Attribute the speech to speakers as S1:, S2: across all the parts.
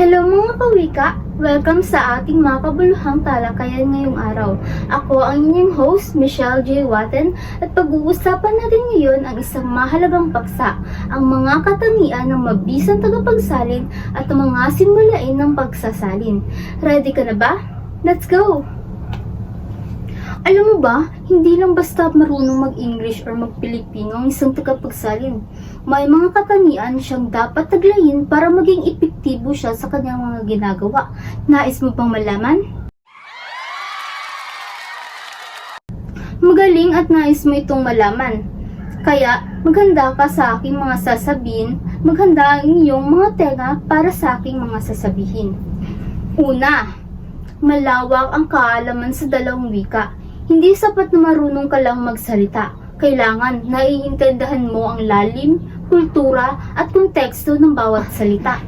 S1: Hello mga kawika! Welcome sa ating makabuluhang talakayan ngayong araw. Ako ang inyong host, Michelle J. Watten, at pag-uusapan natin ngayon ang isang mahalagang paksa, ang mga katangian ng mabisang tagapagsalin at ang mga simulain ng pagsasalin. Ready ka na ba? Let's go! Alam mo ba, hindi lang basta marunong mag-English or mag-Pilipino ang isang tagapagsalin. May mga katangian siyang dapat taglayin para maging epektibo siya sa kanyang mga ginagawa. Nais mo bang malaman? Magaling at nais mo itong malaman. Kaya, maghanda ka sa aking mga sasabihin, maghanda ang iyong mga tenga para sa aking mga sasabihin. Una, malawak ang kaalaman sa dalawang wika. Hindi sapat na marunong ka lang magsalita. Kailangan naiintindihan mo ang lalim, kultura at konteksto ng bawat salita.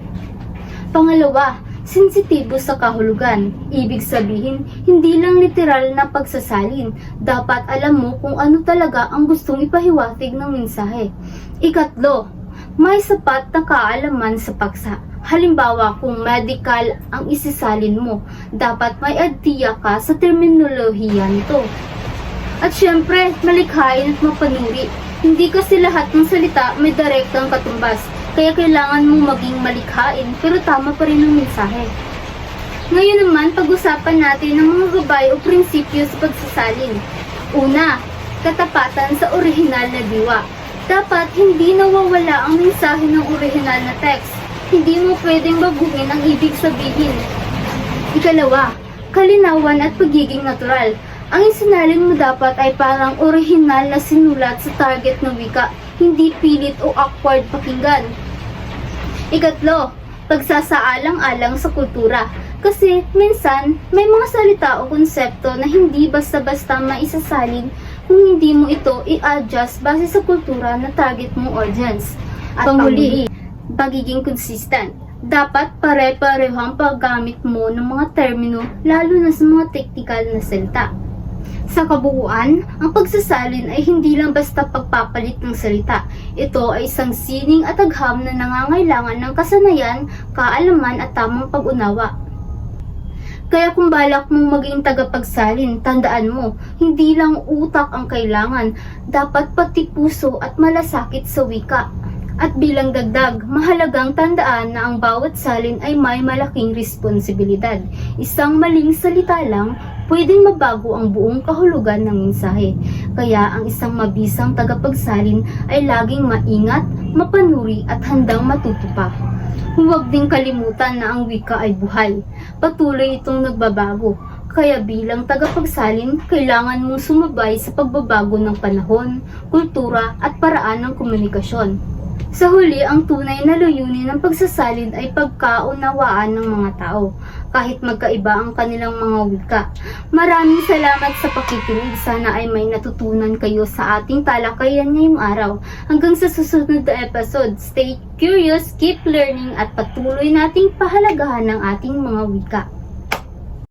S1: Pangalawa, sensitibo sa kahulugan. Ibig sabihin, hindi lang literal na pagsasalin. Dapat alam mo kung ano talaga ang gustong ipahiwatig ng mensahe. Ikatlo, may sapat na kaalaman sa paksa. Halimbawa, kung medical ang isisalin mo, dapat may idea ka sa terminolohiya nito. At syempre, malikhain at mapanuri. Hindi kasi lahat ng salita may direktang katumbas, kaya kailangan mong maging malikhain pero tama pa rin ang mensahe. Ngayon naman, pag-usapan natin ang mga gabay o prinsipyo sa pagsasalin. Una, katapatan sa orihinal na diwa. Dapat hindi nawawala ang mensahe ng orihinal na text. Hindi mo pwedeng baguhin ang ibig sabihin. Ikalawa, kalinawan at pagiging natural. Ang isinalin mo dapat ay parang orihinal na sinulat sa target ng wika, hindi pilit o awkward pakinggan. Ikatlo, pagsasaalang-alang sa kultura. Kasi minsan, may mga salita o konsepto na hindi basta-basta maisasalin kung hindi mo ito i-adjust base sa kultura na target mong audience. At panghuli, pagiging consistent. Dapat pare-pareho ang paggamit mo ng mga termino, lalo na sa mga technical na salita. Sa kabuuan, ang pagsasalin ay hindi lang basta pagpapalit ng salita. Ito ay isang sining at agham na nangangailangan ng kasanayan, kaalaman at tamang pag-unawa. Kaya kung balak mong maging tagapagsalin, tandaan mo, hindi lang utak ang kailangan, dapat pati puso at malasakit sa wika. At bilang dagdag, mahalagang tandaan na ang bawat salin ay may malaking responsibilidad. Isang maling salita lang, pwedeng mabago ang buong kahulugan ng mensahe. Kaya ang isang mabisang tagapagsalin ay laging maingat, mapanuri at handang matuto pa. Huwag ding kalimutan na ang wika ay buhay. Patuloy itong nagbabago. Kaya bilang tagapagsalin, kailangan mong sumabay sa pagbabago ng panahon, kultura at paraan ng komunikasyon. Sa huli, ang tunay na layunin ng pagsasalin ay pagkaunawaan ng mga tao, kahit magkaiba ang kanilang mga wika. Maraming salamat sa pakikinig. Sana ay may natutunan kayo sa ating talakayan ngayong araw. Hanggang sa susunod na episode, stay curious, keep learning at patuloy nating pahalagahan ng ating mga wika.